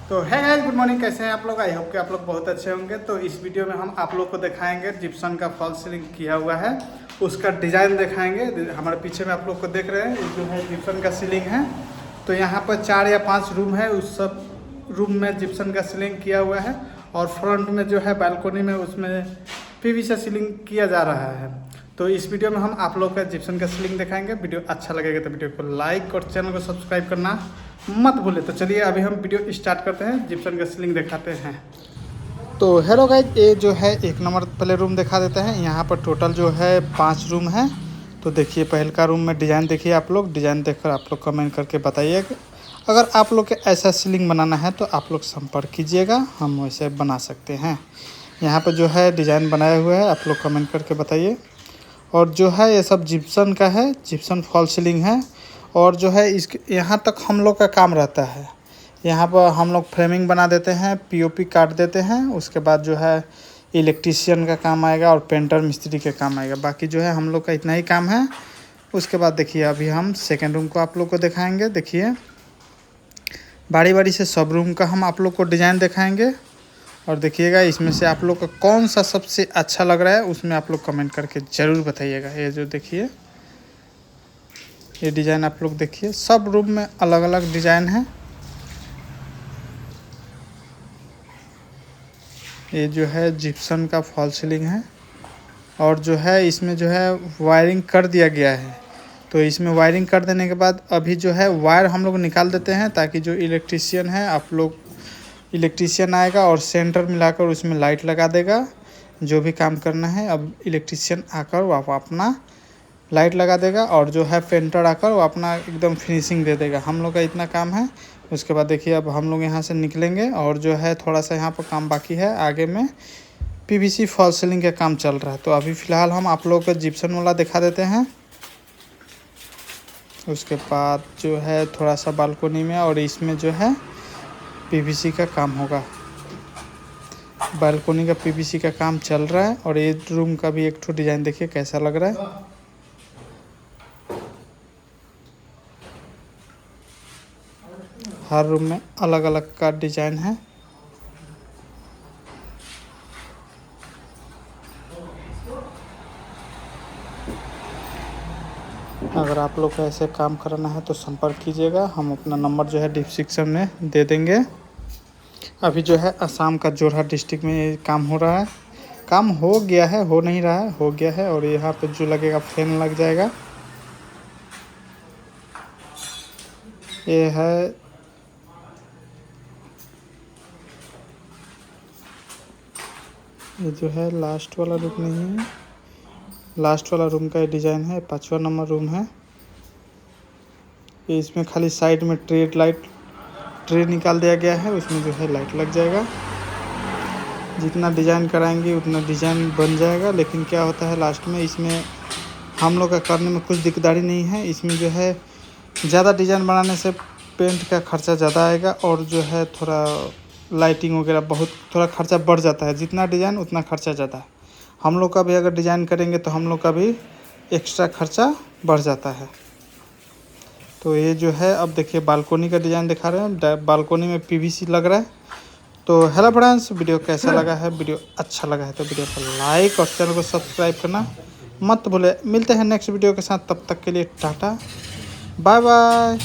तो है guys, good morning. कैसे हैं आप लोग? आई होप कि आप लोग बहुत अच्छे होंगे। तो इस वीडियो में हम आप लोग को दिखाएंगे जिप्सन का फॉल सीलिंग किया हुआ है, उसका डिज़ाइन दिखाएंगे। हमारे पीछे में आप लोग को देख रहे हैं, ये जो है जिप्सन का सीलिंग है। तो यहाँ पर 4 या 5 रूम है, उस सब रूम में जिप्सन का सीलिंग किया हुआ है। और फ्रंट में जो है बालकोनी में उसमें पीवीसी सीलिंग किया जा रहा है। तो इस वीडियो में हम आप लोग का जिप्सन का सीलिंग दिखाएंगे। वीडियो अच्छा लगेगा तो वीडियो को लाइक और चैनल को सब्सक्राइब करना मत भूले। तो चलिए अभी हम वीडियो स्टार्ट करते हैं, जिप्सन का सीलिंग दिखाते हैं। तो हेलो गाइज, ये जो है 1 नंबर पहले रूम दिखा देते हैं। यहाँ पर टोटल जो है 5 रूम है। तो देखिए पहले का रूम में डिज़ाइन देखिए, आप लोग डिज़ाइन देखकर आप लोग कमेंट करके बताइए। अगर आप लोग के ऐसा सीलिंग बनाना है तो आप लोग संपर्क कीजिएगा, हम वैसे बना सकते हैं। यहाँ पर जो है डिज़ाइन बनाए हुए हैं, आप लोग कमेंट करके बताइए। और जो है ये सब जिप्सन का है, जिप्सन फॉल सीलिंग है। और जो है इस यहाँ तक हम लोग का काम रहता है। यहाँ पर हम लोग फ्रेमिंग बना देते हैं, पीओपी काट देते हैं। उसके बाद जो है इलेक्ट्रीशियन का काम आएगा और पेंटर मिस्त्री के काम आएगा। बाकी जो है हम लोग का इतना ही काम है। उसके बाद देखिए अभी हम सेकेंड रूम को आप लोग को दिखाएंगे। देखिए बारी बारी से सब रूम का हम आप लोग को डिज़ाइन दिखाएंगे। और देखिएगा इसमें से आप लोग का कौन सा सबसे अच्छा लग रहा है, उसमें आप लोग कमेंट करके ज़रूर बताइएगा। ये जो देखिए ये डिज़ाइन आप लोग देखिए, सब रूम में अलग अलग डिज़ाइन है। ये जो है जिप्सन का फॉल सीलिंग है। और जो है इसमें जो है वायरिंग कर दिया गया है। तो इसमें वायरिंग कर देने के बाद अभी जो है वायर हम लोग निकाल देते हैं, ताकि जो इलेक्ट्रीशियन है आप लोग इलेक्ट्रीशियन आएगा और सेंटर मिलाकर उसमें लाइट लगा देगा। जो भी काम करना है अब इलेक्ट्रीशियन आकर वो अपना लाइट लगा देगा। और जो है पेंटर आकर वो अपना एकदम फिनिशिंग दे देगा। हम लोग का इतना काम है। उसके बाद देखिए अब हम लोग यहाँ से निकलेंगे और जो है थोड़ा सा यहाँ पर काम बाकी है। आगे में पीवीसी फॉल सीलिंग का काम चल रहा है। तो अभी फ़िलहाल हम आप लोग को जिप्सन वाला दिखा देते हैं। उसके बाद जो है थोड़ा सा बालकोनी में और इसमें जो है पीवीसी का काम होगा। बालकोनी का पीवीसी का काम चल रहा है। और ये रूम का भी एक ठो डिज़ाइन देखिए कैसा लग रहा है। हर रूम में अलग अलग का डिज़ाइन है। अगर आप लोग को ऐसे काम करना है तो संपर्क कीजिएगा, हम अपना नंबर जो है डिस्क्रिप्शन में दे देंगे। अभी जो है असम का जोरहाट डिस्ट्रिक्ट में ये काम हो रहा है। काम हो गया है, हो नहीं रहा है, हो गया है। और यहाँ पे जो लगेगा फैन लग जाएगा। ये है ये जो है लास्ट वाला रूम नहीं है, लास्ट वाला रूम का ये डिज़ाइन है। 5वां नंबर रूम है। ये इसमें खाली साइड में ट्रे निकाल दिया गया है, उसमें जो है लाइट लग जाएगा। जितना डिज़ाइन कराएंगे उतना डिज़ाइन बन जाएगा। लेकिन क्या होता है लास्ट में, इसमें हम लोग का करने में कुछ दिकदारी नहीं है। इसमें जो है ज़्यादा डिज़ाइन बनाने से पेंट का खर्चा ज़्यादा आएगा। और जो है थोड़ा लाइटिंग वगैरह बहुत थोड़ा खर्चा बढ़ जाता है। जितना डिज़ाइन उतना खर्चा ज़्यादा है। हम लोग का भी अगर डिज़ाइन करेंगे तो हम लोग का भी एक्स्ट्रा खर्चा बढ़ जाता है। तो ये जो है अब देखिए बालकोनी का डिज़ाइन दिखा रहे हैं। बालकोनी में पीवीसी लग रहा है। तो हेलो फ्रेंड्स, वीडियो कैसा लगा है? वीडियो अच्छा लगा है तो वीडियो को लाइक और चैनल को सब्सक्राइब करना मत भूले। मिलते हैं नेक्स्ट वीडियो के साथ, तब तक के लिए टाटा बाय बाय।